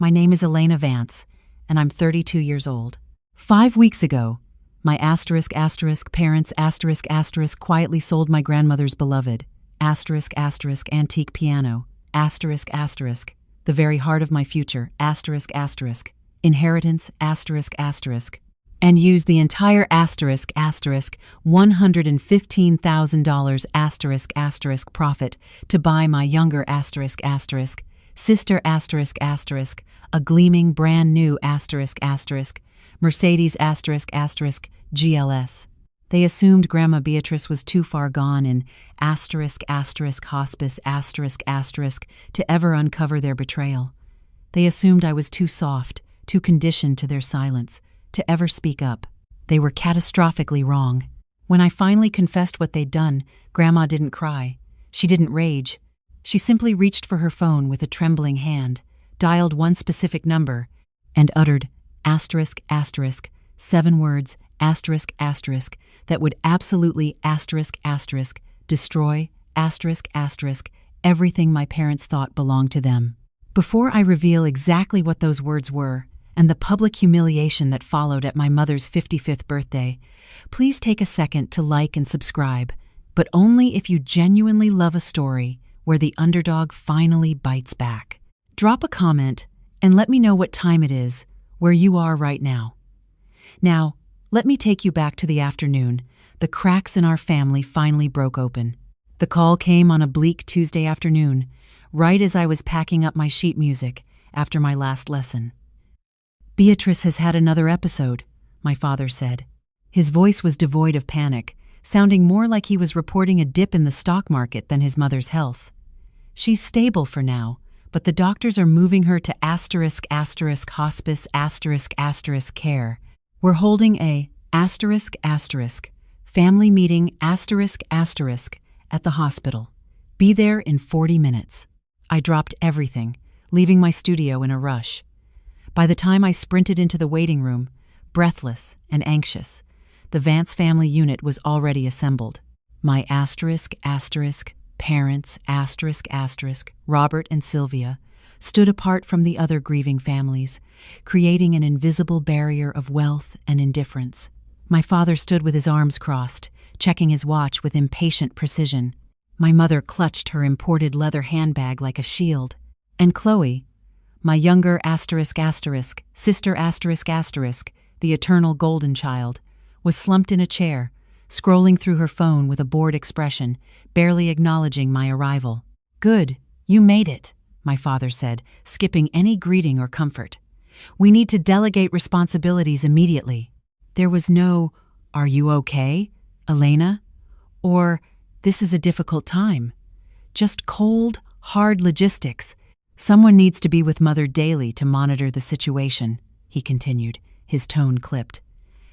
My name is Elena Vance, and I'm 32 years old. 5 weeks ago, my parents quietly sold my grandmother's beloved antique piano, the very heart of my future, inheritance, and used the entire $115,000 profit to buy my younger sister a gleaming brand new Mercedes GLS. They assumed Grandma Beatrice was too far gone in hospice to ever uncover their betrayal. They assumed I was too soft, too conditioned to their silence, to ever speak up. They were catastrophically wrong. When I finally confessed what they'd done, Grandma didn't cry. She didn't rage. She simply reached for her phone with a trembling hand, dialed one specific number, and uttered 7 words, that would absolutely destroy everything my parents thought belonged to them. Before I reveal exactly what those words were, and the public humiliation that followed at my mother's 55th birthday, please take a second to like and subscribe, but only if you genuinely love a story where the underdog finally bites back. Drop a comment and let me know what time it is where you are right now. Now, let me take you back to the afternoon. The cracks in our family finally broke open. The call came on a bleak Tuesday afternoon, right as I was packing up my sheet music after my last lesson. "Beatrice has had another episode," my father said. His voice was devoid of panic, sounding more like he was reporting a dip in the stock market than his mother's health. "She's stable for now, but the doctors are moving her to hospice care. We're holding a family meeting at the hospital. Be there in 40 minutes. I dropped everything, leaving my studio in a rush. By the time I sprinted into the waiting room, breathless and anxious, the Vance family unit was already assembled. My parents, Robert and Sylvia, stood apart from the other grieving families, creating an invisible barrier of wealth and indifference. My father stood with his arms crossed, checking his watch with impatient precision. My mother clutched her imported leather handbag like a shield. And Chloe, my younger sister the eternal golden child, was slumped in a chair, scrolling through her phone with a bored expression, barely acknowledging my arrival. "Good, you made it," my father said, skipping any greeting or comfort. "We need to delegate responsibilities immediately." There was no, "Are you okay, Elena?" or "This is a difficult time." Just cold, hard logistics. "Someone needs to be with Mother daily to monitor the situation," he continued, his tone clipped.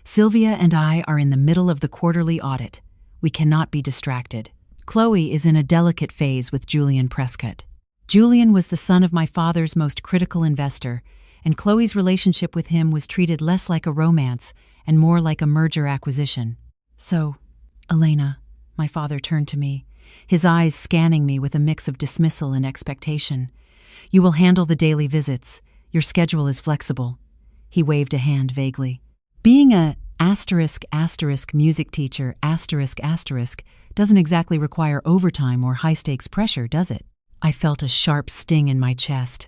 "Sylvia and I are in the middle of the quarterly audit. We cannot be distracted. Chloe is in a delicate phase with Julian Prescott. Julian was the son of my father's most critical investor, and Chloe's relationship with him was treated less like a romance and more like a merger acquisition. So, Elena," my father turned to me, his eyes scanning me with a mix of dismissal and expectation. "You will handle the daily visits. Your schedule is flexible." He waved a hand vaguely. "Being a music teacher doesn't exactly require overtime or high-stakes pressure, does it?" I felt a sharp sting in my chest.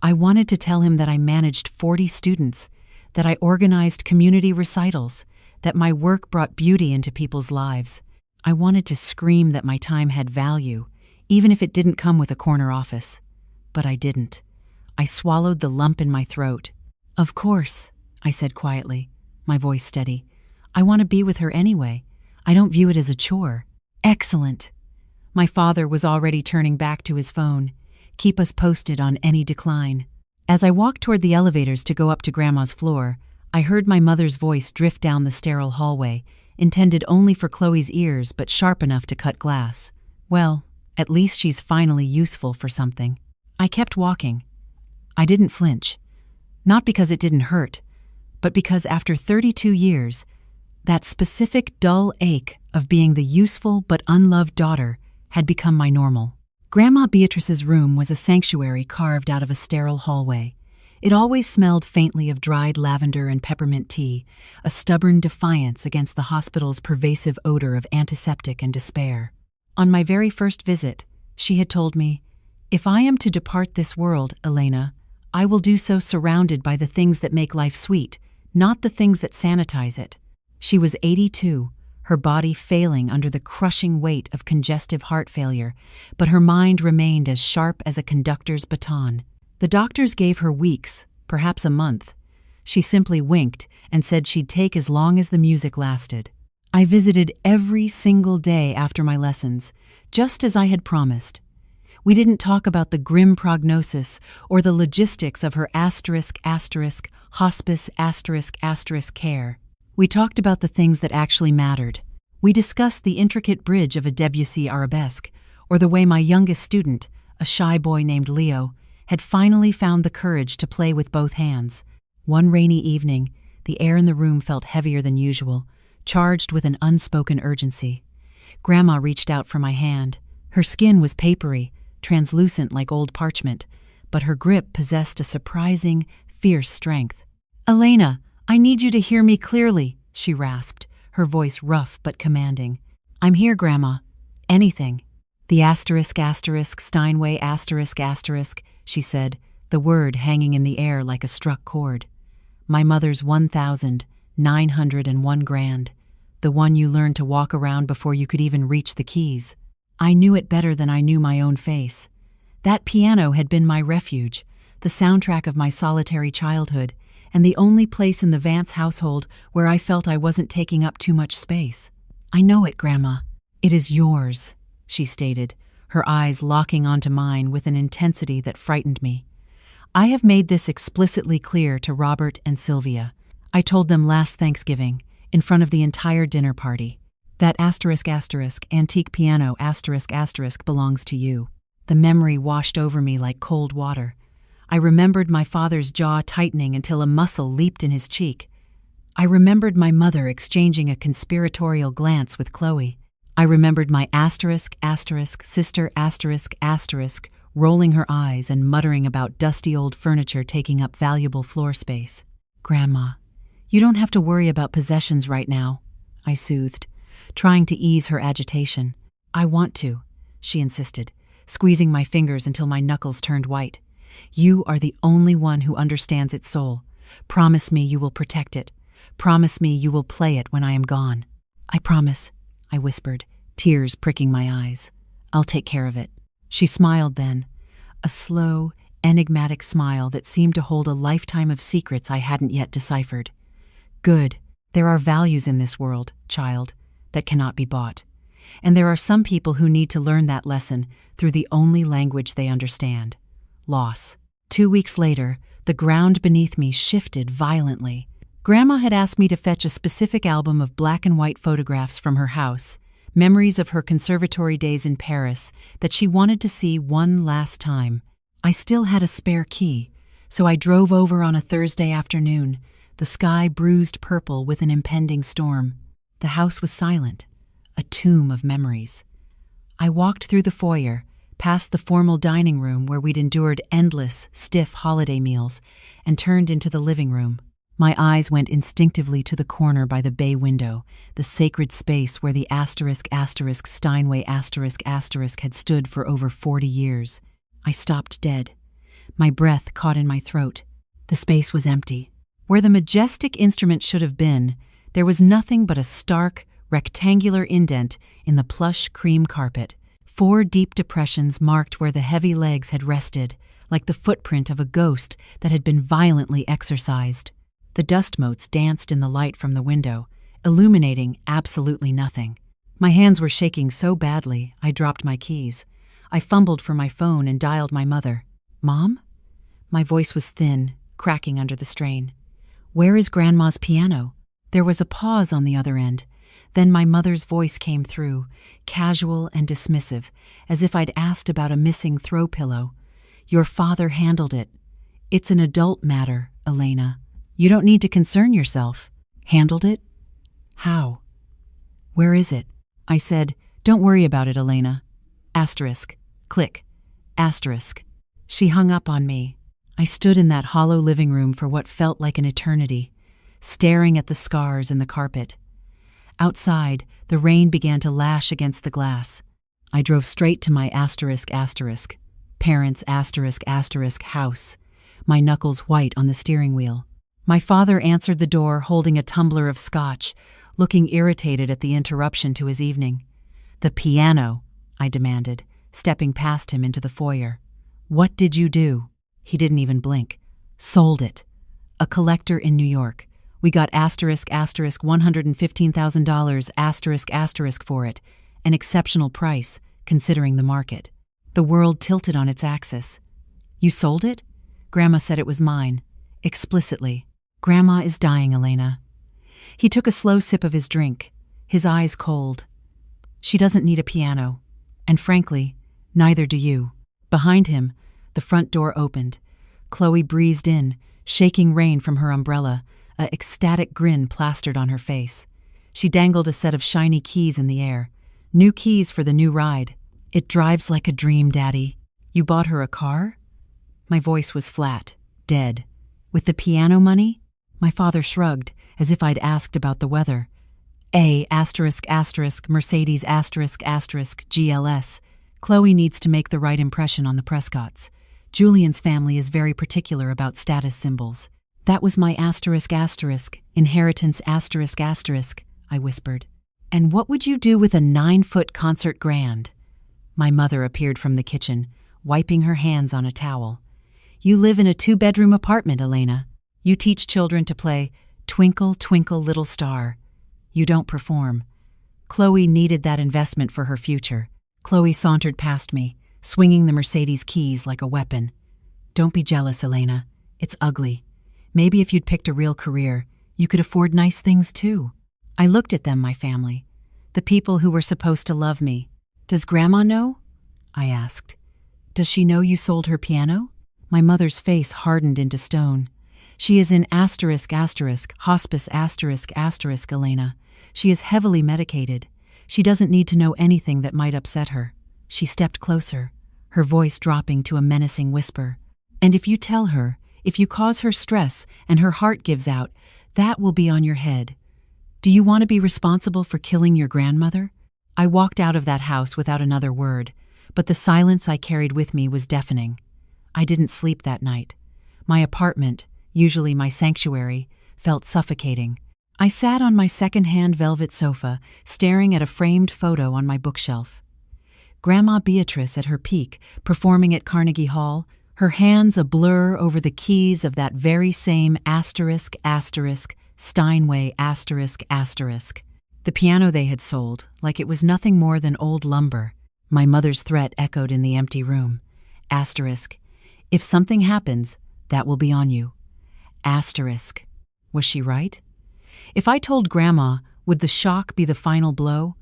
I wanted to tell him that I managed 40 students, that I organized community recitals, that my work brought beauty into people's lives. I wanted to scream that my time had value, even if it didn't come with a corner office. But I didn't. I swallowed the lump in my throat. "Of course," I said quietly, my voice steady. "I want to be with her anyway. I don't view it as a chore." "Excellent." My father was already turning back to his phone. "Keep us posted on any decline." As I walked toward the elevators to go up to Grandma's floor, I heard my mother's voice drift down the sterile hallway, intended only for Chloe's ears but sharp enough to cut glass. Well, at least she's finally useful for something. I kept walking. I didn't flinch. Not because it didn't hurt, but because after 32 years, that specific dull ache of being the useful but unloved daughter had become my normal. Grandma Beatrice's room was a sanctuary carved out of a sterile hallway. It always smelled faintly of dried lavender and peppermint tea, a stubborn defiance against the hospital's pervasive odor of antiseptic and despair. On my very first visit, she had told me, "If I am to depart this world, Elena, I will do so surrounded by the things that make life sweet, not the things that sanitize it." She was 82, her body failing under the crushing weight of congestive heart failure, but her mind remained as sharp as a conductor's baton. The doctors gave her weeks, perhaps a month. She simply winked and said she'd take as long as the music lasted. I visited every single day after my lessons, just as I had promised. We didn't talk about the grim prognosis or the logistics of her hospice care. We talked about the things that actually mattered. We discussed the intricate bridge of a Debussy arabesque, or the way my youngest student, a shy boy named Leo, had finally found the courage to play with both hands. One rainy evening, the air in the room felt heavier than usual, charged with an unspoken urgency. Grandma reached out for my hand. Her skin was papery, translucent like old parchment, but her grip possessed a surprising, fierce strength. "Elena, I need you to hear me clearly," she rasped, her voice rough but commanding. "I'm here, Grandma. Anything." "The Steinway she said, the word hanging in the air like a struck chord. "My mother's 1,901 grand, the one you learned to walk around before you could even reach the keys." I knew it better than I knew my own face. That piano had been my refuge, the soundtrack of my solitary childhood, and the only place in the Vance household where I felt I wasn't taking up too much space. "I know it, Grandma. It is yours," she stated, her eyes locking onto mine with an intensity that frightened me. "I have made this explicitly clear to Robert and Sylvia. I told them last Thanksgiving, in front of the entire dinner party. That antique piano belongs to you." The memory washed over me like cold water. I remembered my father's jaw tightening until a muscle leaped in his cheek. I remembered my mother exchanging a conspiratorial glance with Chloe. I remembered my sister rolling her eyes and muttering about dusty old furniture taking up valuable floor space. "Grandma, you don't have to worry about possessions right now," I soothed, trying to ease her agitation. "I want to," she insisted, squeezing my fingers until my knuckles turned white. "You are the only one who understands its soul. Promise me you will protect it. Promise me you will play it when I am gone." "I promise," I whispered, tears pricking my eyes. "I'll take care of it." She smiled then, a slow, enigmatic smile that seemed to hold a lifetime of secrets I hadn't yet deciphered. "Good. There are values in this world, child, that cannot be bought. And there are some people who need to learn that lesson through the only language they understand: loss." 2 weeks later, the ground beneath me shifted violently. Grandma had asked me to fetch a specific album of black and white photographs from her house, memories of her conservatory days in Paris that she wanted to see one last time. I still had a spare key, so I drove over on a Thursday afternoon, the sky bruised purple with an impending storm. The house was silent, a tomb of memories. I walked through the foyer, past the formal dining room where we'd endured endless, stiff holiday meals, and turned into the living room. My eyes went instinctively to the corner by the bay window, the sacred space where the Steinway had stood for over 40 years. I stopped dead. My breath caught in my throat. The space was empty. Where the majestic instrument should have been, there was nothing but a stark, rectangular indent in the plush cream carpet. 4 deep depressions marked where the heavy legs had rested, like the footprint of a ghost that had been violently exorcised. The dust motes danced in the light from the window, illuminating absolutely nothing. My hands were shaking so badly, I dropped my keys. I fumbled for my phone and dialed my mother. "Mom?" My voice was thin, cracking under the strain. "Where is Grandma's piano?" There was a pause on the other end. Then my mother's voice came through, casual and dismissive, as if I'd asked about a missing throw pillow. "Your father handled it. It's an adult matter, Elena. You don't need to concern yourself." "Handled it? How? Where is it?" I said, "Don't worry about it, Elena. Click. She hung up on me. I stood in that hollow living room for what felt like an eternity, staring at the scars in the carpet. Outside, the rain began to lash against the glass. I drove straight to my parents' house, my knuckles white on the steering wheel. My father answered the door holding a tumbler of scotch, looking irritated at the interruption to his evening. "The piano," I demanded, stepping past him into the foyer. "What did you do?" He didn't even blink. "Sold it. A collector in New York. We got $115,000 for it, an exceptional price, considering the market." The world tilted on its axis. "You sold it?" Grandma said it was mine, explicitly. "Grandma is dying, Elena." He took a slow sip of his drink, his eyes cold. "She doesn't need a piano. And frankly, neither do you." Behind him, the front door opened. Chloe breezed in, shaking rain from her umbrella, an ecstatic grin plastered on her face. She dangled a set of shiny keys in the air. "New keys for the new ride. It drives like a dream, Daddy." "You bought her a car?" My voice was flat, dead. "With the piano money?" My father shrugged, as if I'd asked about the weather. Mercedes GLS. Chloe needs to make the right impression on the Prescotts. Julian's family is very particular about status symbols. "That was my inheritance I whispered. "And what would you do with a 9-foot concert grand?" My mother appeared from the kitchen, wiping her hands on a towel. "You live in a 2-bedroom apartment, Elena. You teach children to play Twinkle, Twinkle, Little Star. You don't perform." Chloe needed that investment for her future. Chloe sauntered past me, swinging the Mercedes keys like a weapon. "Don't be jealous, Elena. It's ugly. Maybe if you'd picked a real career, you could afford nice things too." I looked at them, my family, the people who were supposed to love me. "Does Grandma know?" I asked. "Does she know you sold her piano?" My mother's face hardened into stone. "She is in hospice Elena. She is heavily medicated. She doesn't need to know anything that might upset her." She stepped closer, her voice dropping to a menacing whisper. "And if you tell her, if you cause her stress and her heart gives out, that will be on your head. Do you want to be responsible for killing your grandmother?" I walked out of that house without another word, but the silence I carried with me was deafening. I didn't sleep that night. My apartment, usually my sanctuary, felt suffocating. I sat on my second-hand velvet sofa, staring at a framed photo on my bookshelf. Grandma Beatrice at her peak, performing at Carnegie Hall, her hands a blur over the keys of that very same Steinway The piano they had sold, like it was nothing more than old lumber. My mother's threat echoed in the empty room. "If something happens, that will be on you." Was she right? If I told Grandma, would the shock be the final blow?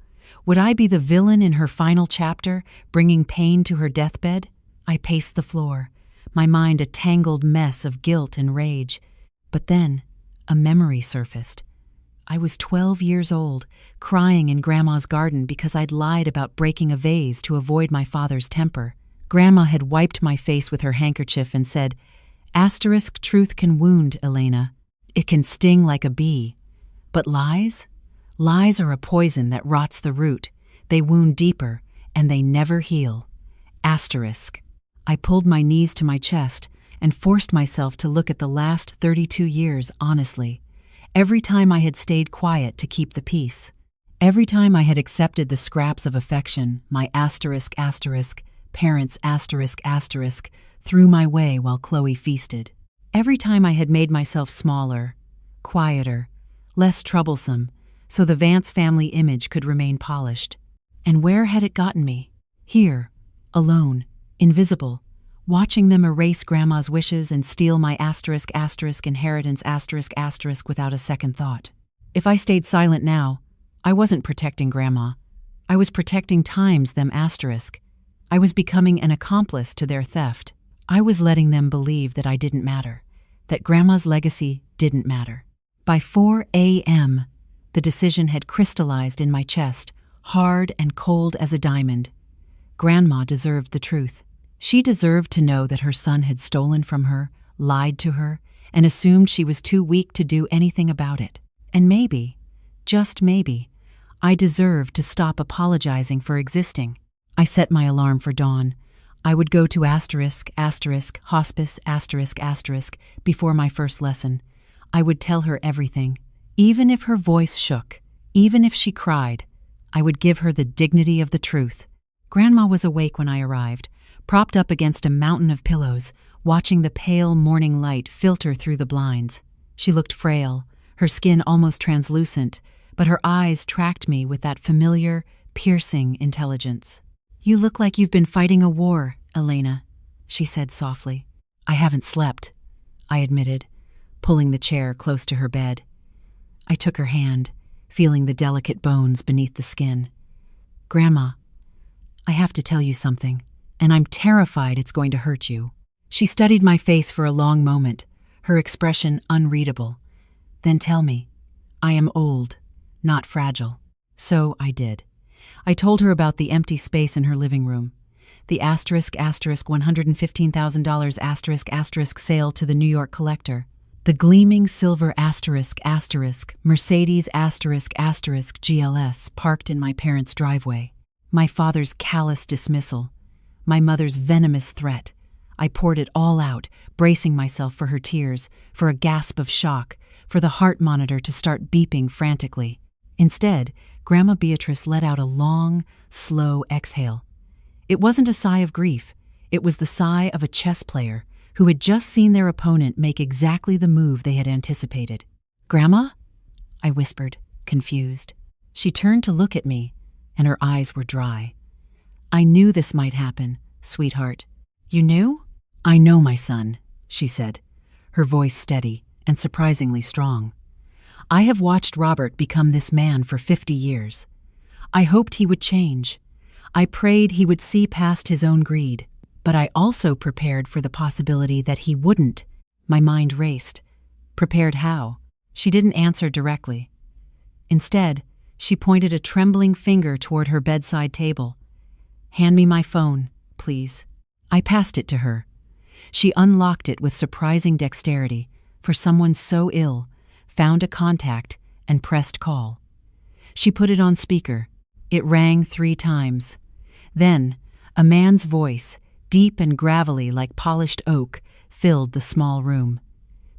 Would I be the villain in her final chapter, bringing pain to her deathbed? I paced the floor, my mind a tangled mess of guilt and rage. But then, a memory surfaced. I was 12 years old, crying in Grandma's garden because I'd lied about breaking a vase to avoid my father's temper. Grandma had wiped my face with her handkerchief and said, "Truth can wound, Elena. It can sting like a bee. But lies? Lies are a poison that rots the root. They wound deeper, and they never heal." I pulled my knees to my chest and forced myself to look at the last 32 years honestly. Every time I had stayed quiet to keep the peace. Every time I had accepted the scraps of affection my parents threw my way while Chloe feasted. Every time I had made myself smaller, quieter, less troublesome, so the Vance family image could remain polished. And where had it gotten me? Here, alone, invisible, watching them erase Grandma's wishes and steal my inheritance without a second thought. If I stayed silent now, I wasn't protecting Grandma. I was protecting them. I was becoming an accomplice to their theft. I was letting them believe that I didn't matter, that Grandma's legacy didn't matter. By 4 a.m., the decision had crystallized in my chest, hard and cold as a diamond. Grandma deserved the truth. She deserved to know that her son had stolen from her, lied to her, and assumed she was too weak to do anything about it. And maybe, just maybe, I deserved to stop apologizing for existing. I set my alarm for dawn. I would go to hospice before my first lesson. I would tell her everything. Even if her voice shook, even if she cried, I would give her the dignity of the truth. Grandma was awake when I arrived, propped up against a mountain of pillows, watching the pale morning light filter through the blinds. She looked frail, her skin almost translucent, but her eyes tracked me with that familiar, piercing intelligence. "You look like you've been fighting a war, Elena," she said softly. "I haven't slept," I admitted, pulling the chair close to her bed. I took her hand, feeling the delicate bones beneath the skin. "Grandma, I have to tell you something, and I'm terrified it's going to hurt you." She studied my face for a long moment, her expression unreadable. "Then tell me. I am old, not fragile." So I did. I told her about the empty space in her living room, the $115,000 sale to the New York collector, the gleaming silver Mercedes GLS parked in my parents' driveway, my father's callous dismissal, my mother's venomous threat. I poured it all out, bracing myself for her tears, for a gasp of shock, for the heart monitor to start beeping frantically. Instead, Grandma Beatrice let out a long, slow exhale. It wasn't a sigh of grief. It was the sigh of a chess player who had just seen their opponent make exactly the move they had anticipated. "Grandma?" I whispered, confused. She turned to look at me, and her eyes were dry. "I knew this might happen, sweetheart." "You knew?" "I know my son," she said, her voice steady and surprisingly strong. "I have watched Robert become this man for 50 years. I hoped he would change. I prayed he would see past his own greed, but I also prepared for the possibility that he wouldn't." My mind raced. Prepared how? She didn't answer directly. Instead, she pointed a trembling finger toward her bedside table. "Hand me my phone, please." I passed it to her. She unlocked it with surprising dexterity, for someone so ill, found a contact, and pressed call. She put it on speaker. It rang 3 times. Then, a man's voice, deep and gravelly like polished oak, filled the small room.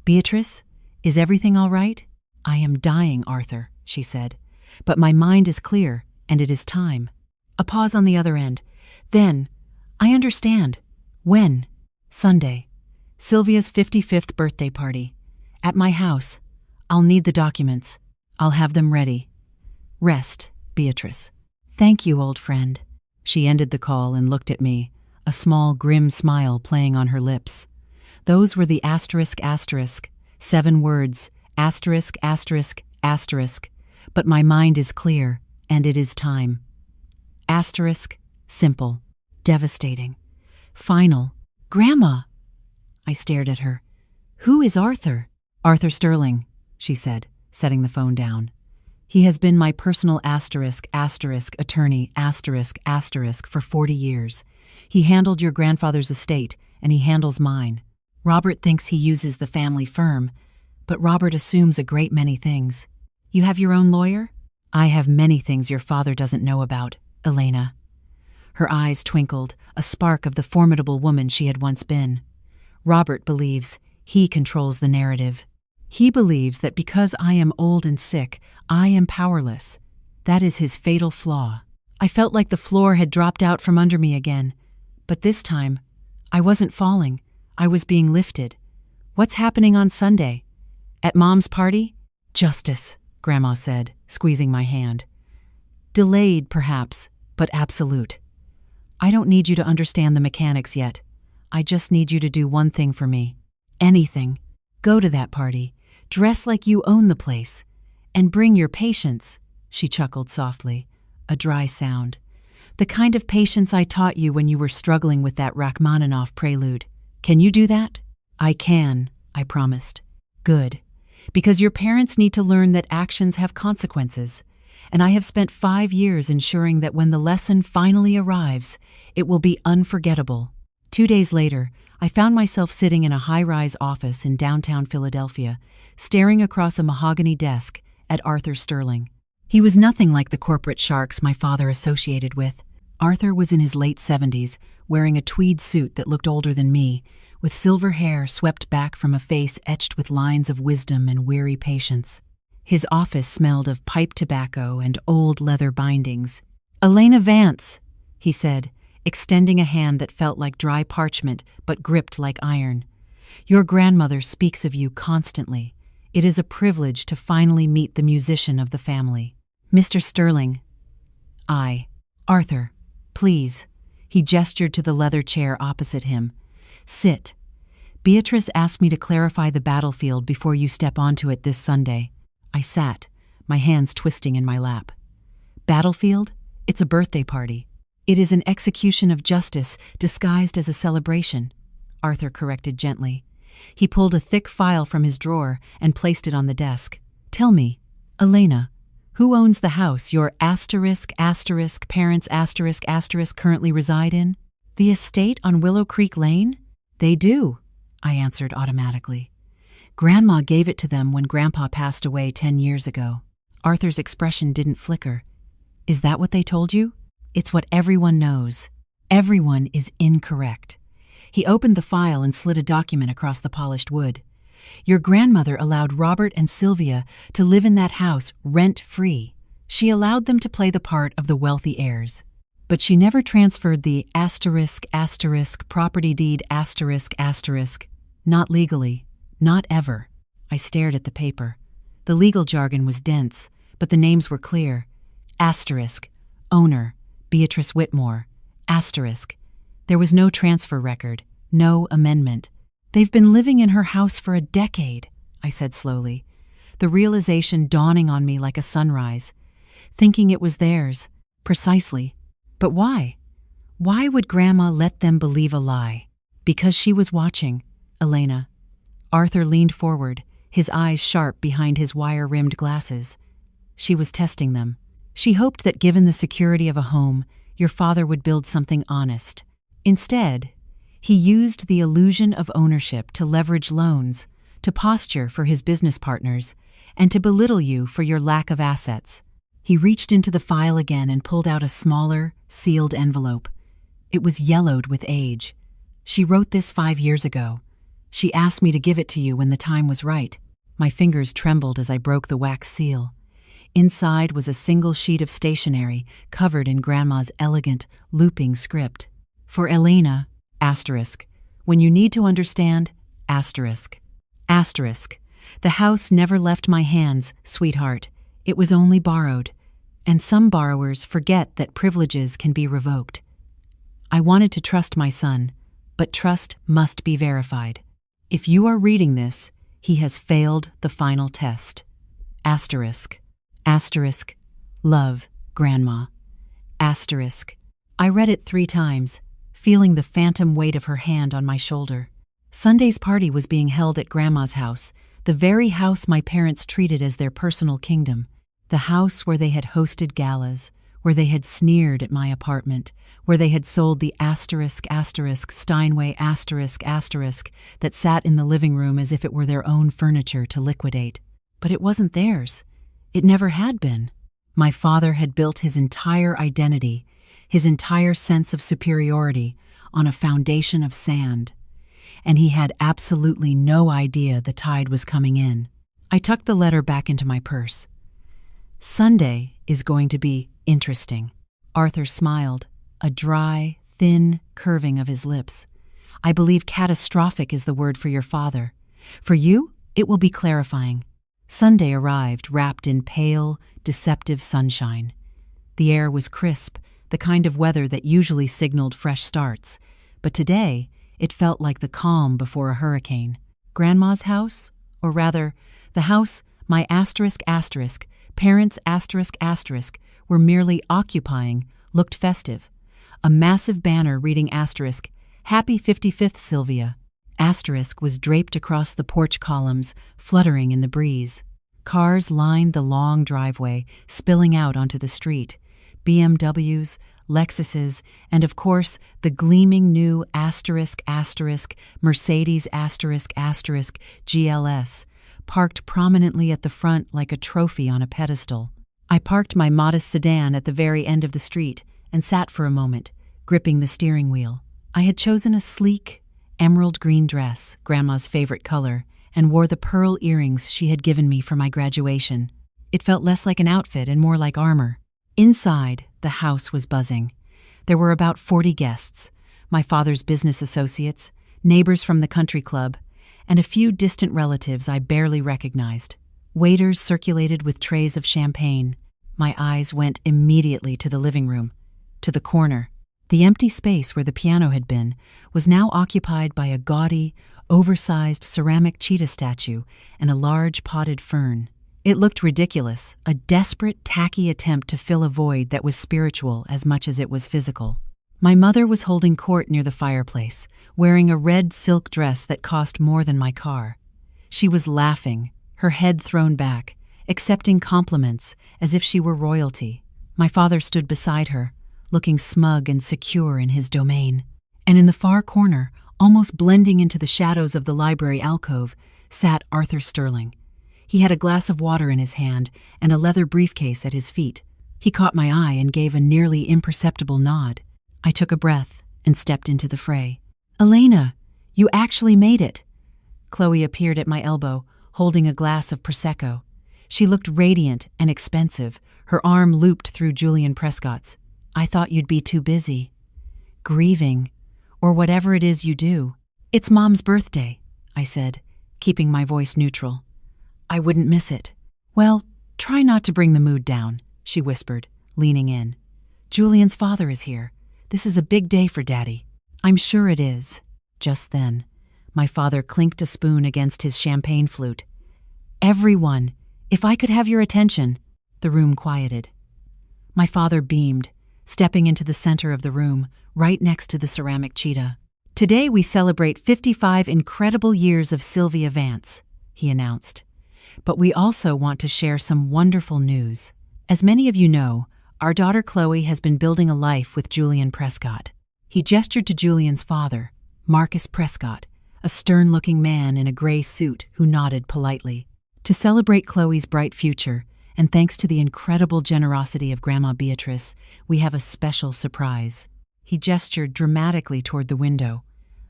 "Beatrice, is everything all right?" "I am dying, Arthur," she said, "but my mind is clear, and it is time." A pause on the other end. Then, "I understand. When?" "Sunday. Sylvia's 55th birthday party. At my house. I'll need the documents. I'll have them ready. Rest, Beatrice." "Thank you, old friend." She ended the call and looked at me, a small grim smile playing on her lips. Those were the **, 7 words, **, but my mind is clear, and it is time. Simple, devastating, final. "Grandma!" I stared at her. "Who is Arthur?" "Arthur Sterling," she said, setting the phone down. "He has been my personal attorney for 40 years. He handled your grandfather's estate, and he handles mine. Robert thinks he uses the family firm, but Robert assumes a great many things. You have your own lawyer?" "I have many things your father doesn't know about, Elena." Her eyes twinkled, a spark of the formidable woman she had once been. "Robert believes he controls the narrative. He believes that because I am old and sick, I am powerless. That is his fatal flaw." I felt like the floor had dropped out from under me again. But this time, I wasn't falling. I was being lifted. "What's happening on Sunday? At Mom's party?" "Justice," Grandma said, squeezing my hand. "Delayed, perhaps, but absolute. I don't need you to understand the mechanics yet. I just need you to do one thing for me. Anything. Go to that party. Dress like you own the place. And bring your patience," she chuckled softly, a dry sound. "The kind of patience I taught you when you were struggling with that Rachmaninoff prelude. Can you do that?" "I can," I promised. "Good. Because your parents need to learn that actions have consequences. And I have spent 5 years ensuring that when the lesson finally arrives, it will be unforgettable." 2 days later, I found myself sitting in a high-rise office in downtown Philadelphia, staring across a mahogany desk at Arthur Sterling. He was nothing like the corporate sharks my father associated with. Arthur was in his late 70s, wearing a tweed suit that looked older than me, with silver hair swept back from a face etched with lines of wisdom and weary patience. His office smelled of pipe tobacco and old leather bindings. "Elena Vance," he said, extending a hand that felt like dry parchment but gripped like iron. "Your grandmother speaks of you constantly. It is a privilege to finally meet the musician of the family." "Mr. Sterling." "Arthur, please." He gestured to the leather chair opposite him. "Sit. Beatrice asked me to clarify the battlefield before you step onto it this Sunday." I sat, my hands twisting in my lap. "Battlefield? It's a birthday party." "It is an execution of justice disguised as a celebration," Arthur corrected gently. He pulled a thick file from his drawer and placed it on the desk. "Tell me, Elena, who owns the house your parents currently reside in?" "The estate on Willow Creek Lane?" "They do," I answered automatically. "Grandma gave it to them when Grandpa passed away 10 years ago." Arthur's expression didn't flicker. "Is that what they told you?" "It's what everyone knows. Everyone is incorrect." He opened the file and slid a document across the polished wood. "Your grandmother allowed Robert and Sylvia to live in that house rent-free. She allowed them to play the part of the wealthy heirs. But she never transferred the property deed not legally, not ever." I stared at the paper. The legal jargon was dense, but the names were clear. Owner, Beatrice Whitmore. There was no transfer record, no amendment. "They've been living in her house for a decade," I said slowly, the realization dawning on me like a sunrise. "Thinking it was theirs." "Precisely. But why? Why would Grandma let them believe a lie?" "Because she was watching, Elena." Arthur leaned forward, his eyes sharp behind his wire-rimmed glasses. "She was testing them. She hoped that given the security of a home, your father would build something honest. Instead, he used the illusion of ownership to leverage loans, to posture for his business partners, and to belittle you for your lack of assets." He reached into the file again and pulled out a smaller, sealed envelope. It was yellowed with age. "She wrote this 5 years ago. She asked me to give it to you when the time was right." My fingers trembled as I broke the wax seal. Inside was a single sheet of stationery covered in Grandma's elegant, looping script. "For Elena, when you need to understand, The house never left my hands, sweetheart. It was only borrowed. And some borrowers forget that privileges can be revoked. I wanted to trust my son, but trust must be verified. If you are reading this, he has failed the final test. Love, Grandma. I read it 3 times, feeling the phantom weight of her hand on my shoulder. Sunday's party was being held at Grandma's house, the very house my parents treated as their personal kingdom. The house where they had hosted galas, where they had sneered at my apartment, where they had sold the Steinway that sat in the living room as if it were their own furniture to liquidate. But it wasn't theirs. It never had been. My father had built his entire identity, his entire sense of superiority, on a foundation of sand. And he had absolutely no idea the tide was coming in. I tucked the letter back into my purse. "Sunday is going to be interesting." Arthur smiled, a dry, thin curving of his lips. "I believe catastrophic is the word for your father. For you, it will be clarifying." Sunday arrived wrapped in pale, deceptive sunshine. The air was crisp, the kind of weather that usually signaled fresh starts, but today it felt like the calm before a hurricane. Grandma's house, or rather, the house my parents were merely occupying, looked festive. A massive banner reading "Happy 55th, Sylvia." Was draped across the porch columns, fluttering in the breeze. Cars lined the long driveway, spilling out onto the street. BMWs, Lexuses, and of course, the gleaming new Mercedes GLS, parked prominently at the front like a trophy on a pedestal. I parked my modest sedan at the very end of the street and sat for a moment, gripping the steering wheel. I had chosen a sleek, emerald green dress, Grandma's favorite color, and wore the pearl earrings she had given me for my graduation. It felt less like an outfit and more like armor. Inside, the house was buzzing. There were about 40 guests, my father's business associates, neighbors from the country club, and a few distant relatives I barely recognized. Waiters circulated with trays of champagne. My eyes went immediately to the living room, to the corner. The empty space where the piano had been was now occupied by a gaudy, oversized ceramic cheetah statue and a large potted fern. It looked ridiculous, a desperate, tacky attempt to fill a void that was spiritual as much as it was physical. My mother was holding court near the fireplace, wearing a red silk dress that cost more than my car. She was laughing, her head thrown back, accepting compliments as if she were royalty. My father stood beside her, looking smug and secure in his domain. And in the far corner, almost blending into the shadows of the library alcove, sat Arthur Sterling. He had a glass of water in his hand and a leather briefcase at his feet. He caught my eye and gave a nearly imperceptible nod. I took a breath and stepped into the fray. "Elena, you actually made it." Chloe appeared at my elbow, holding a glass of Prosecco. She looked radiant and expensive, her arm looped through Julian Prescott's. "I thought you'd be too busy. Grieving, or whatever it is you do." "It's Mom's birthday," I said, keeping my voice neutral. "I wouldn't miss it." "Well, try not to bring the mood down," she whispered, leaning in. "Julian's father is here. This is a big day for Daddy." "I'm sure it is." Just then, my father clinked a spoon against his champagne flute. "Everyone, if I could have your attention." The room quieted. My father beamed, stepping into the center of the room, right next to the ceramic cheetah. "Today we celebrate 55 incredible years of Sylvia Vance," he announced. "But we also want to share some wonderful news. As many of you know, our daughter Chloe has been building a life with Julian Prescott." He gestured to Julian's father, Marcus Prescott, a stern-looking man in a gray suit who nodded politely. "To celebrate Chloe's bright future, and thanks to the incredible generosity of Grandma Beatrice, we have a special surprise." He gestured dramatically toward the window.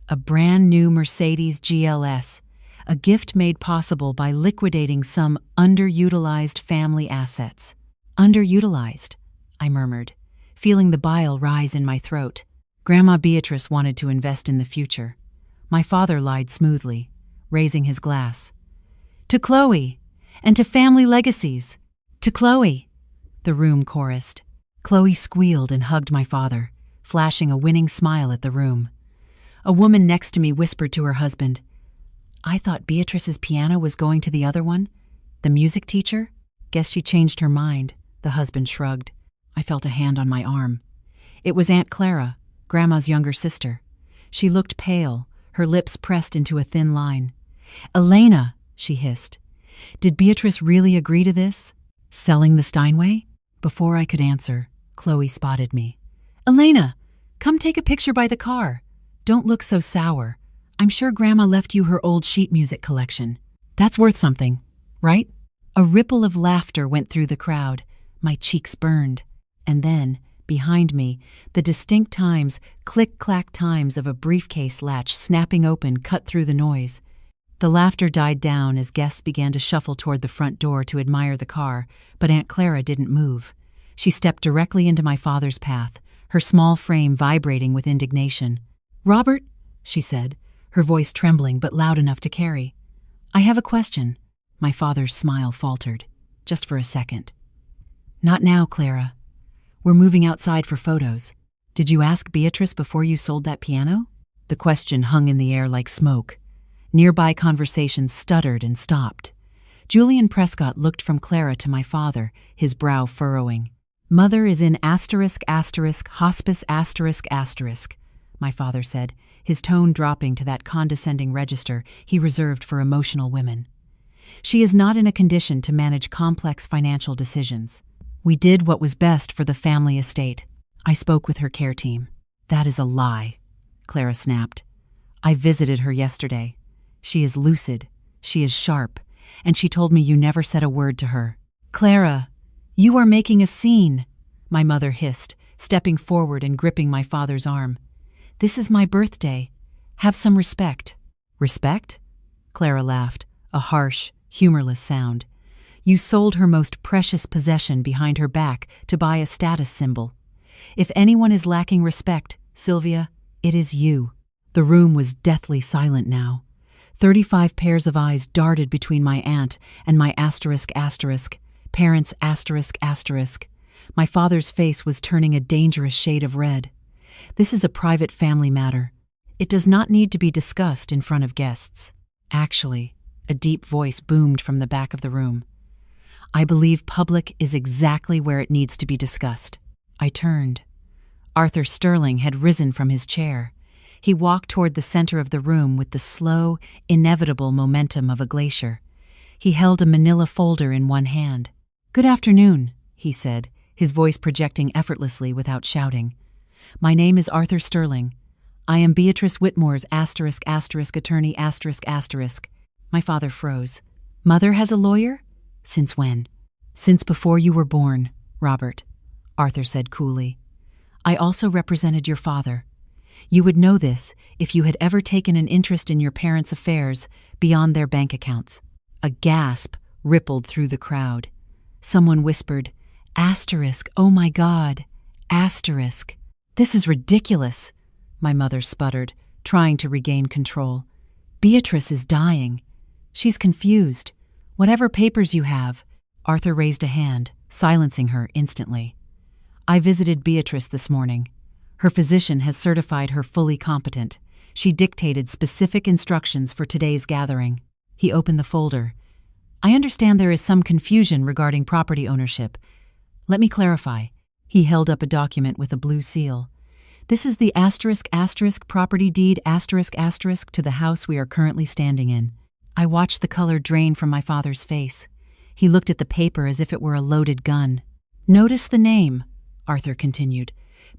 "A brand new Mercedes GLS, a gift made possible by liquidating some underutilized family assets." "Underutilized," I murmured, feeling the bile rise in my throat. Grandma Beatrice wanted to invest in the future. My father lied smoothly, raising his glass. "To Chloe, and to family legacies. To Chloe," the room chorused. Chloe squealed and hugged my father, flashing a winning smile at the room. A woman next to me whispered to her husband, "I thought Beatrice's piano was going to the other one? The music teacher?" "Guess she changed her mind," the husband shrugged. I felt a hand on my arm. It was Aunt Clara, Grandma's younger sister. She looked pale, her lips pressed into a thin line. "Elena," she hissed, "did Beatrice really agree to this? Selling the Steinway?" Before I could answer, Chloe spotted me. "Elena, come take a picture by the car. Don't look so sour. I'm sure Grandma left you her old sheet music collection. That's worth something, right?" A ripple of laughter went through the crowd. My cheeks burned. And then, behind me, the distinct times, click-clack times of a briefcase latch snapping open cut through the noise. The laughter died down as guests began to shuffle toward the front door to admire the car, but Aunt Clara didn't move. She stepped directly into my father's path, her small frame vibrating with indignation. "Robert," she said, her voice trembling but loud enough to carry. "I have a question." My father's smile faltered, just for a second. "Not now, Clara. We're moving outside for photos. Did you ask Beatrice before you sold that piano?" The question hung in the air like smoke. Nearby conversations stuttered and stopped. Julian Prescott looked from Clara to my father, his brow furrowing. "Mother is in hospice ***, my father said, his tone dropping to that condescending register he reserved for emotional women. "She is not in a condition to manage complex financial decisions. We did what was best for the family estate." I spoke with her care team. That is a lie, Clara snapped. I visited her yesterday. She is lucid, she is sharp, and she told me you never said a word to her. Clara, you are making a scene, my mother hissed, stepping forward and gripping my father's arm. This is my birthday. Have some respect. Respect? Clara laughed, a harsh, humorless sound. You sold her most precious possession behind her back to buy a status symbol. If anyone is lacking respect, Sylvia, it is you. The room was deathly silent now. 35 pairs of eyes darted between my aunt and my parents. My father's face was turning a dangerous shade of red. This is a private family matter. It does not need to be discussed in front of guests. Actually, a deep voice boomed from the back of the room. I believe public is exactly where it needs to be discussed. I turned. Arthur Sterling had risen from his chair. He walked toward the center of the room with the slow, inevitable momentum of a glacier. He held a manila folder in one hand. Good afternoon, he said, his voice projecting effortlessly without shouting. My name is Arthur Sterling. I am Beatrice Whitmore's attorney. My father froze. Mother has a lawyer? Since when? Since before you were born, Robert, Arthur said coolly. I also represented your father. You would know this if you had ever taken an interest in your parents' affairs beyond their bank accounts. A gasp rippled through the crowd. Someone whispered, oh my God, This is ridiculous, my mother sputtered, trying to regain control. Beatrice is dying. She's confused. Whatever papers you have. Arthur raised a hand, silencing her instantly. I visited Beatrice this morning. Her physician has certified her fully competent. She dictated specific instructions for today's gathering. He opened the folder. I understand there is some confusion regarding property ownership. Let me clarify. He held up a document with a blue seal. This is the property deed to the house we are currently standing in. I watched the color drain from my father's face. He looked at the paper as if it were a loaded gun. Notice the name, Arthur continued.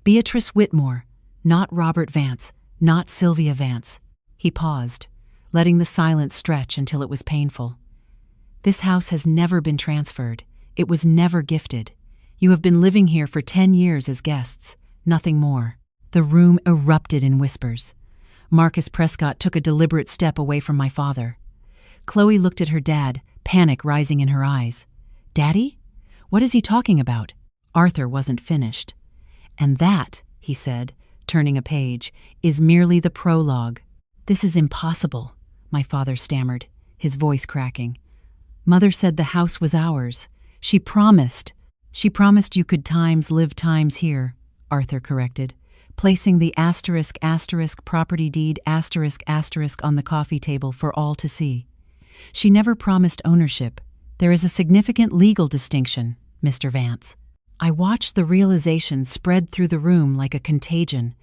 Beatrice Whitmore, not Robert Vance, not Sylvia Vance. He paused, letting the silence stretch until it was painful. This house has never been transferred. It was never gifted. You have been living here for 10 years as guests, nothing more. The room erupted in whispers. Marcus Prescott took a deliberate step away from my father. Chloe looked at her dad, panic rising in her eyes. Daddy? What is he talking about? Arthur wasn't finished. And that, he said, turning a page, is merely the prologue. This is impossible, my father stammered, his voice cracking. Mother said the house was ours. She promised you could live times here, Arthur corrected, placing the property deed on the coffee table for all to see. She never promised ownership. There is a significant legal distinction, Mr. Vance. I watched the realization spread through the room like a contagion.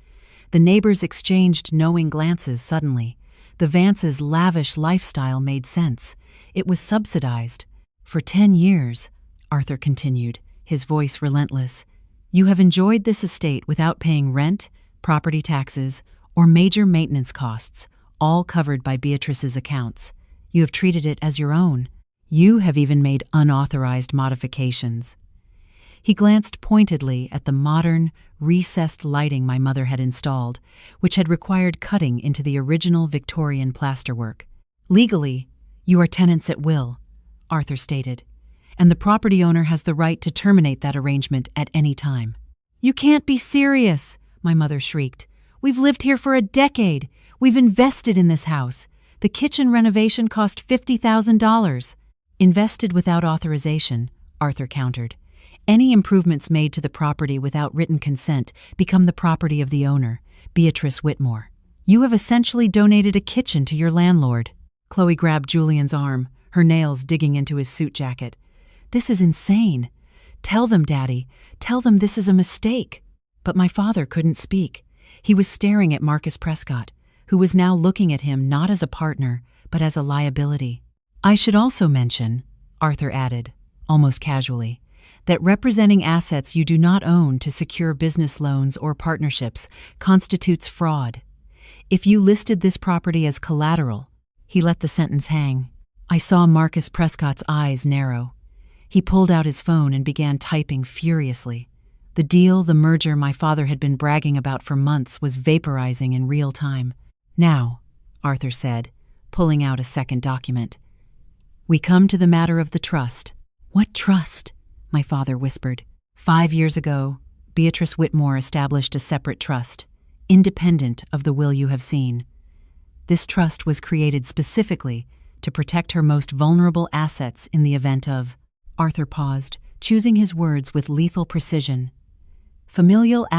The neighbors exchanged knowing glances suddenly. The Vances' lavish lifestyle made sense. It was subsidized. For 10 years, Arthur continued, his voice relentless, you have enjoyed this estate without paying rent, property taxes, or major maintenance costs, all covered by Beatrice's accounts. You have treated it as your own. You have even made unauthorized modifications. He glanced pointedly at the modern, recessed lighting my mother had installed, which had required cutting into the original Victorian plasterwork. Legally, you are tenants at will, Arthur stated, and the property owner has the right to terminate that arrangement at any time. You can't be serious, my mother shrieked. We've lived here for a decade. We've invested in this house. The kitchen renovation cost $50,000. Invested without authorization, Arthur countered. Any improvements made to the property without written consent become the property of the owner, Beatrice Whitmore. You have essentially donated a kitchen to your landlord. Chloe grabbed Julian's arm, her nails digging into his suit jacket. This is insane. Tell them, Daddy. Tell them this is a mistake. But my father couldn't speak. He was staring at Marcus Prescott, who was now looking at him not as a partner, but as a liability. I should also mention, Arthur added, almost casually, that representing assets you do not own to secure business loans or partnerships constitutes fraud. If you listed this property as collateral, he let the sentence hang. I saw Marcus Prescott's eyes narrow. He pulled out his phone and began typing furiously. The merger my father had been bragging about for months was vaporizing in real time. Now, Arthur said, pulling out a second document. We come to the matter of the trust. What trust? My father whispered. 5 years ago, Beatrice Whitmore established a separate trust, independent of the will you have seen. This trust was created specifically to protect her most vulnerable assets in the event of— Arthur paused, choosing his words with lethal precision. Familial ***,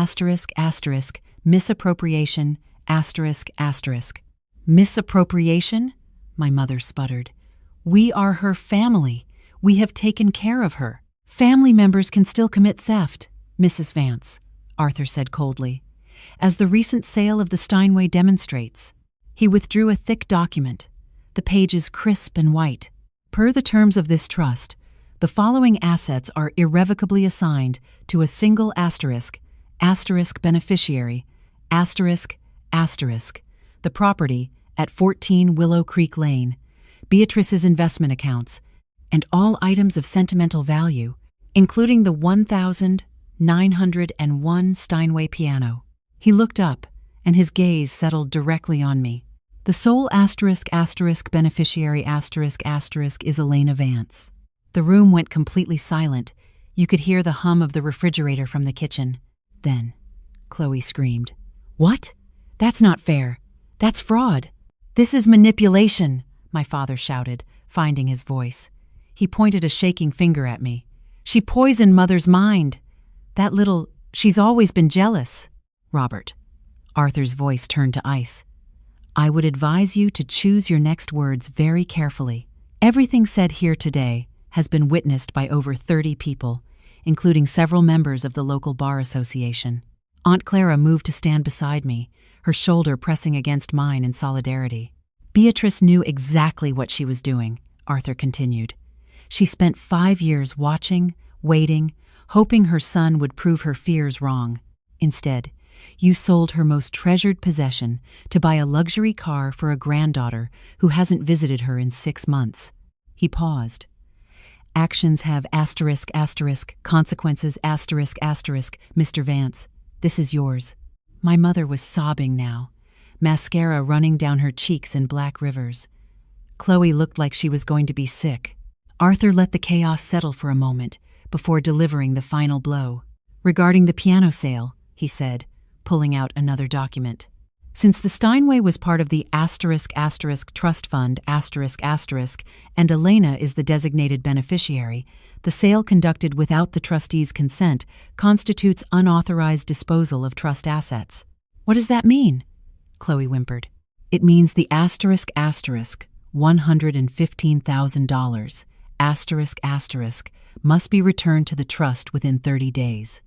misappropriation ***. Misappropriation? My mother sputtered. We are her family. We have taken care of her. Family members can still commit theft, Mrs. Vance, Arthur said coldly, as the recent sale of the Steinway demonstrates. He withdrew a thick document, the pages crisp and white. Per the terms of this trust, the following assets are irrevocably assigned to a single *** beneficiary, ***, the property at 14 Willow Creek Lane, Beatrice's investment accounts, and all items of sentimental value, including the 1,901 Steinway piano. He looked up, and his gaze settled directly on me. The sole *** beneficiary *** is Elena Vance. The room went completely silent. You could hear the hum of the refrigerator from the kitchen. Then, Chloe screamed. What? That's not fair. That's fraud. This is manipulation, my father shouted, finding his voice. He pointed a shaking finger at me. She poisoned Mother's mind. She's always been jealous. Robert. Arthur's voice turned to ice. I would advise you to choose your next words very carefully. Everything said here today has been witnessed by over 30 people, including several members of the local bar association. Aunt Clara moved to stand beside me, her shoulder pressing against mine in solidarity. Beatrice knew exactly what she was doing, Arthur continued. She spent 5 years watching, waiting, hoping her son would prove her fears wrong. Instead, you sold her most treasured possession to buy a luxury car for a granddaughter who hasn't visited her in 6 months. He paused. Actions have ***, consequences ***, Mr. Vance. This is yours. My mother was sobbing now, mascara running down her cheeks in black rivers. Chloe looked like she was going to be sick. Arthur let the chaos settle for a moment before delivering the final blow. Regarding the piano sale, he said, pulling out another document. Since the Steinway was part of the *** trust fund ***, and Elena is the designated beneficiary, the sale conducted without the trustee's consent constitutes unauthorized disposal of trust assets. What does that mean? Chloe whimpered. It means the ***, $115,000, must be returned to the trust within 30 days.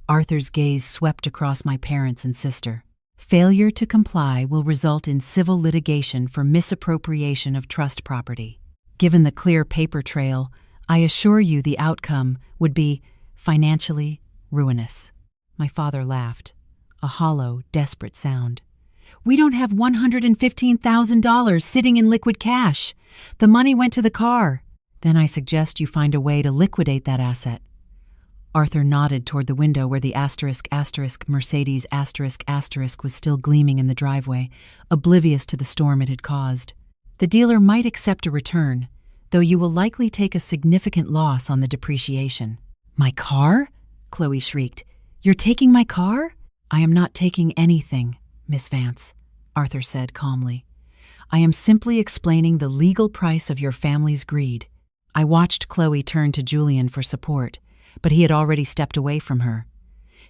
Arthur's gaze swept across my parents and sister. Failure to comply will result in civil litigation for misappropriation of trust property. Given the clear paper trail, I assure you the outcome would be financially ruinous. My father laughed, a hollow, desperate sound. We don't have $115,000 sitting in liquid cash. The money went to the car. Then I suggest you find a way to liquidate that asset. Arthur nodded toward the window where the *** Mercedes ** was still gleaming in the driveway, oblivious to the storm it had caused. The dealer might accept a return, though you will likely take a significant loss on the depreciation. My car? Chloe shrieked. You're taking my car? I am not taking anything, Miss Vance, Arthur said calmly. I am simply explaining the legal price of your family's greed. I watched Chloe turn to Julian for support, but he had already stepped away from her.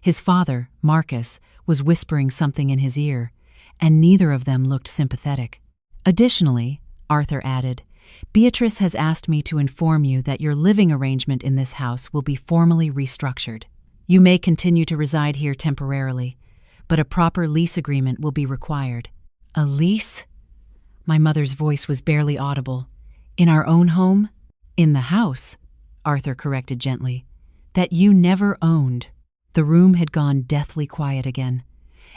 His father, Marcus, was whispering something in his ear, and neither of them looked sympathetic. Additionally, Arthur added, Beatrice has asked me to inform you that your living arrangement in this house will be formally restructured. You may continue to reside here temporarily, but a proper lease agreement will be required. A lease? My mother's voice was barely audible. In our own home? In the house, Arthur corrected gently. that you never owned." The room had gone deathly quiet again.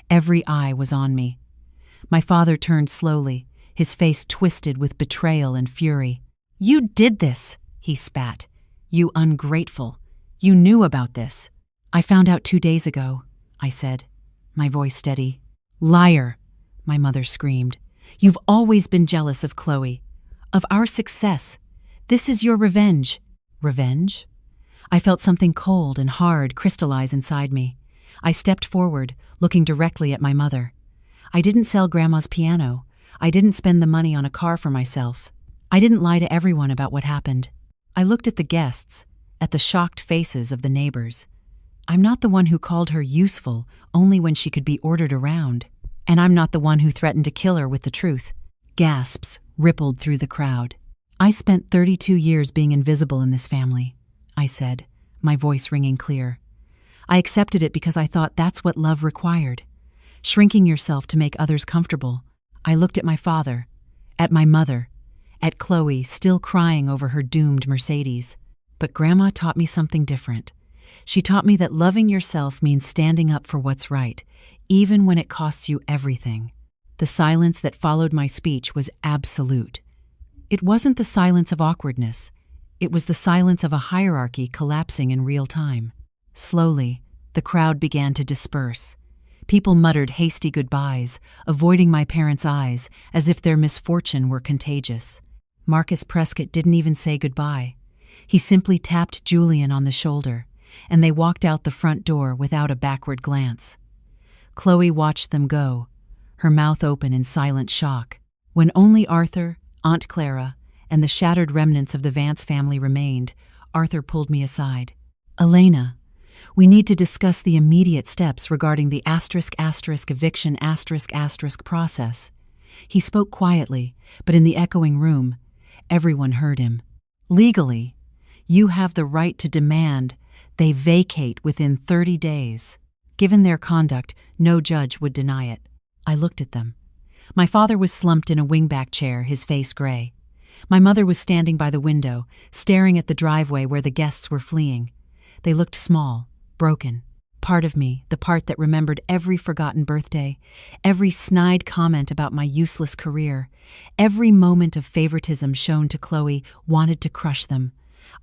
Every eye was on me. My father turned slowly, his face twisted with betrayal and fury. "You did this," he spat. "You ungrateful. You knew about this." "I found out 2 days ago," I said, my voice steady. "Liar," my mother screamed. "You've always been jealous of Chloe, of our success. This is your revenge." Revenge? I felt something cold and hard crystallize inside me. I stepped forward, looking directly at my mother. I didn't sell Grandma's piano. I didn't spend the money on a car for myself. I didn't lie to everyone about what happened. I looked at the guests, at the shocked faces of the neighbors. I'm not the one who called her useful only when she could be ordered around. And I'm not the one who threatened to kill her with the truth. Gasps rippled through the crowd. "I spent 32 years being invisible in this family," I said, my voice ringing clear. "I accepted it because I thought that's what love required. Shrinking yourself to make others comfortable." I looked at my father, at my mother, at Chloe still crying over her doomed Mercedes. But Grandma taught me something different. She taught me that loving yourself means standing up for what's right, even when it costs you everything. The silence that followed my speech was absolute. It wasn't the silence of awkwardness. It was the silence of a hierarchy collapsing in real time. Slowly, the crowd began to disperse. People muttered hasty goodbyes, avoiding my parents' eyes as if their misfortune were contagious. Marcus Prescott didn't even say goodbye. He simply tapped Julian on the shoulder, and they walked out the front door without a backward glance. Chloe watched them go, her mouth open in silent shock. When only Arthur, Aunt Clara, and the shattered remnants of the Vance family remained, Arthur pulled me aside. "Elena, we need to discuss the immediate steps regarding the eviction process." He spoke quietly, but in the echoing room, everyone heard him. "Legally, you have the right to demand they vacate within 30 days. Given their conduct, no judge would deny it." I looked at them. My father was slumped in a wingback chair, his face gray. My mother was standing by the window, staring at the driveway where the guests were fleeing. They looked small, broken. Part of me, the part that remembered every forgotten birthday, every snide comment about my useless career, every moment of favoritism shown to Chloe, wanted to crush them.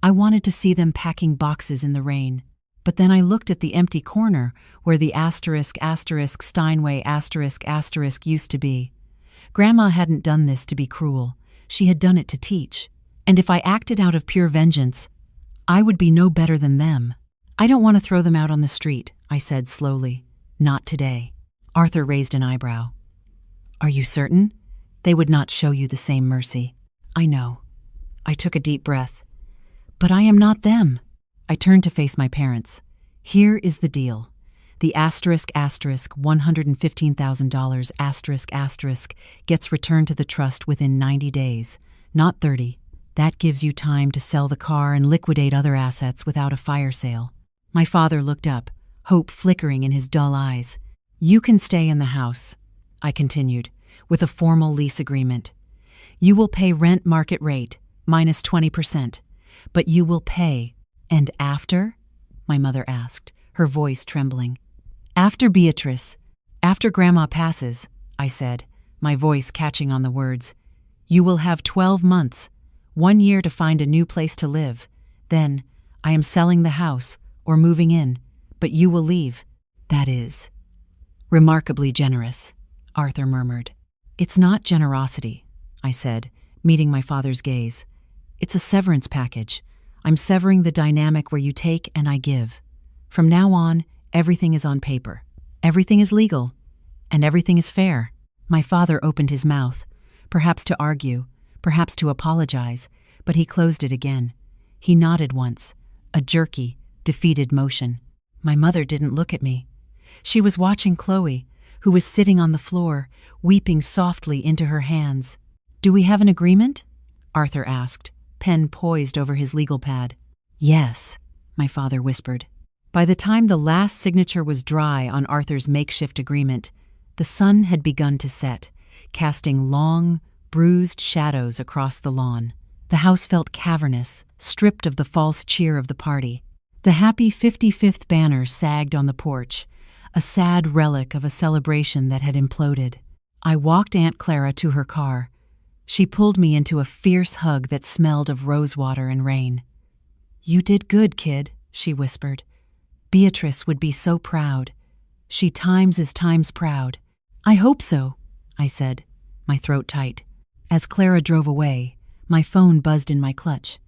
I wanted to see them packing boxes in the rain. But then I looked at the empty corner where the Steinway used to be. Grandma hadn't done this to be cruel. She had done it to teach. And if I acted out of pure vengeance, I would be no better than them. "I don't want to throw them out on the street," I said slowly. "Not today." Arthur raised an eyebrow. "Are you certain? They would not show you the same mercy." "I know." I took a deep breath. "But I am not them." I turned to face my parents. "Here is the deal. The $115,000 gets returned to the trust within 90 days, not 30. That gives you time to sell the car and liquidate other assets without a fire sale." My father looked up, hope flickering in his dull eyes. "You can stay in the house," I continued, "with a formal lease agreement. You will pay rent market rate, minus 20%. But you will pay. And after?" my mother asked, her voice trembling. "After Beatrice, after Grandma passes," I said, my voice catching on the words. "You will have 12 months, 1 year to find a new place to live. Then, I am selling the house or moving in, but you will leave." "That is remarkably generous," Arthur murmured. "It's not generosity," I said, meeting my father's gaze. "It's a severance package. I'm severing the dynamic where you take and I give. From now on, everything is on paper. Everything is legal. And everything is fair." My father opened his mouth, perhaps to argue, perhaps to apologize, but he closed it again. He nodded once, a jerky, defeated motion. My mother didn't look at me. She was watching Chloe, who was sitting on the floor, weeping softly into her hands. "Do we have an agreement?" Arthur asked, pen poised over his legal pad. "Yes," my father whispered. By the time the last signature was dry on Arthur's makeshift agreement, the sun had begun to set, casting long, bruised shadows across the lawn. The house felt cavernous, stripped of the false cheer of the party. The happy 55th banner sagged on the porch, a sad relic of a celebration that had imploded. I walked Aunt Clara to her car. She pulled me into a fierce hug that smelled of rosewater and rain. "You did good, kid," she whispered. "Beatrice would be so proud. She times is times proud." "I hope so," I said, my throat tight. As Clara drove away, my phone buzzed in my clutch.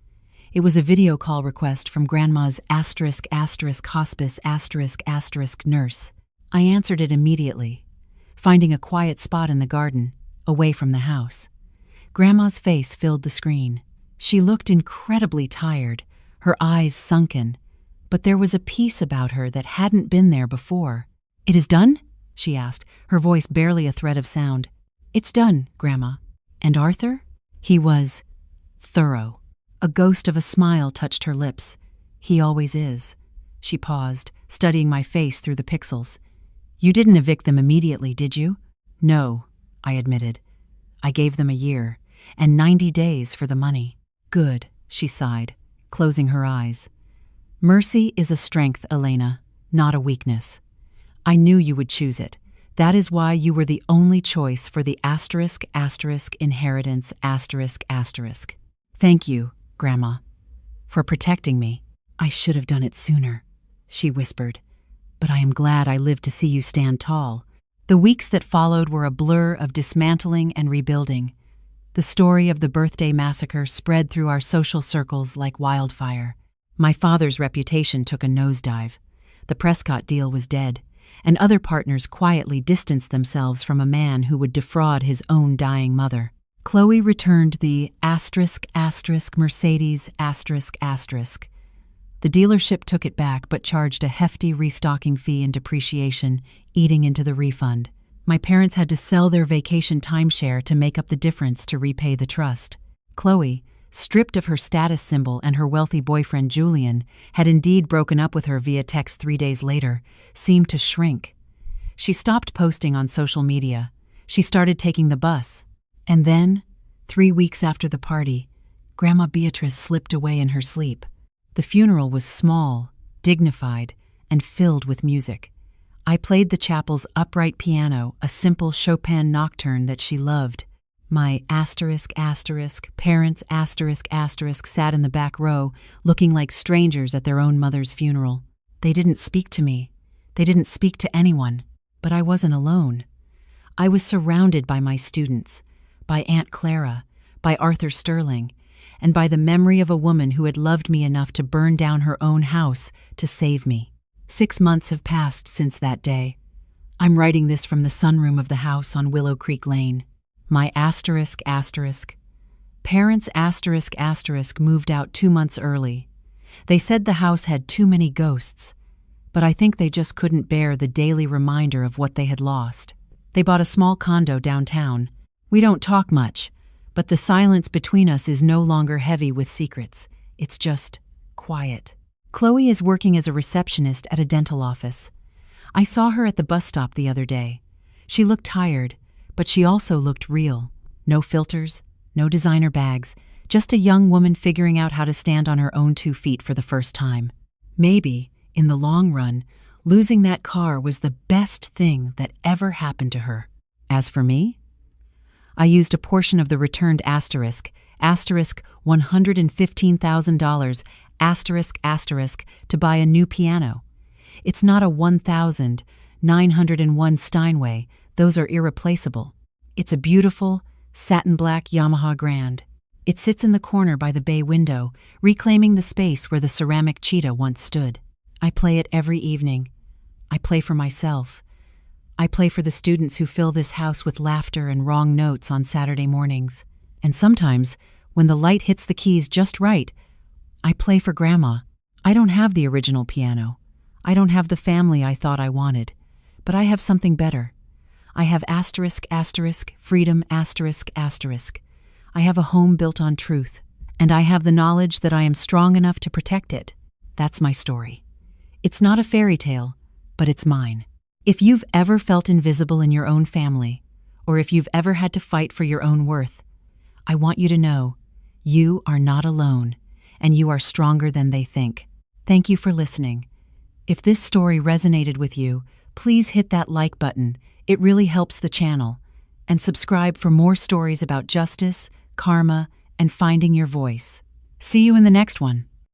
It was a video call request from Grandma's **** hospice *** nurse. I answered it immediately, finding a quiet spot in the garden, away from the house. Grandma's face filled the screen. She looked incredibly tired, her eyes sunken, but there was a peace about her that hadn't been there before. "It is done?" she asked, her voice barely a thread of sound. "It's done, Grandma." "And Arthur?" "He was thorough." A ghost of a smile touched her lips. "He always is." She paused, studying my face through the pixels. "You didn't evict them immediately, did you?" "No," I admitted. "I gave them a year, and 90 days for the money." "Good," she sighed, closing her eyes. "Mercy is a strength, Elena, not a weakness. I knew you would choose it. That is why you were the only choice for the *** inheritance ***. Thank you, Grandma, for protecting me." "I should have done it sooner," she whispered, "but I am glad I lived to see you stand tall." The weeks that followed were a blur of dismantling and rebuilding. The story of the birthday massacre spread through our social circles like wildfire. My father's reputation took a nosedive. The Prescott deal was dead, and other partners quietly distanced themselves from a man who would defraud his own dying mother. Chloe returned the *** Mercedes ***. The dealership took it back but charged a hefty restocking fee and depreciation, eating into the refund. My parents had to sell their vacation timeshare to make up the difference to repay the trust. Chloe, stripped of her status symbol and her wealthy boyfriend Julian, had indeed broken up with her via text 3 days later, seemed to shrink. She stopped posting on social media. She started taking the bus. And then, 3 weeks after the party, Grandma Beatrice slipped away in her sleep. The funeral was small, dignified, and filled with music. I played the chapel's upright piano, a simple Chopin nocturne that she loved. My ***, parents ***, sat in the back row, looking like strangers at their own mother's funeral. They didn't speak to me. They didn't speak to anyone. But I wasn't alone. I was surrounded by my students, by Aunt Clara, by Arthur Sterling, and by the memory of a woman who had loved me enough to burn down her own house to save me. 6 months have passed since that day. I'm writing this from the sunroom of the house on Willow Creek Lane. My ***, parents *** moved out 2 months early. They said the house had too many ghosts, but I think they just couldn't bear the daily reminder of what they had lost. They bought a small condo downtown. We don't talk much, but the silence between us is no longer heavy with secrets. It's just quiet. Chloe is working as a receptionist at a dental office. I saw her at the bus stop the other day. She looked tired, but she also looked real. No filters, no designer bags, just a young woman figuring out how to stand on her own 2 feet for the first time. Maybe, in the long run, losing that car was the best thing that ever happened to her. As for me, I used a portion of the returned $115,000 to buy a new piano. It's not a 1,901 Steinway. Those are irreplaceable. It's a beautiful, satin black Yamaha Grand. It sits in the corner by the bay window, reclaiming the space where the ceramic cheetah once stood. I play it every evening. I play for myself. I play for the students who fill this house with laughter and wrong notes on Saturday mornings. And sometimes, when the light hits the keys just right, I play for Grandma. I don't have the original piano. I don't have the family I thought I wanted. But I have something better. I have freedom I have a home built on truth. And I have the knowledge that I am strong enough to protect it. That's my story. It's not a fairy tale, but it's mine. If you've ever felt invisible in your own family, or if you've ever had to fight for your own worth, I want you to know you are not alone, and you are stronger than they think. Thank you for listening. If this story resonated with you, please hit that like button. It really helps the channel. And subscribe for more stories about justice, karma, and finding your voice. See you in the next one.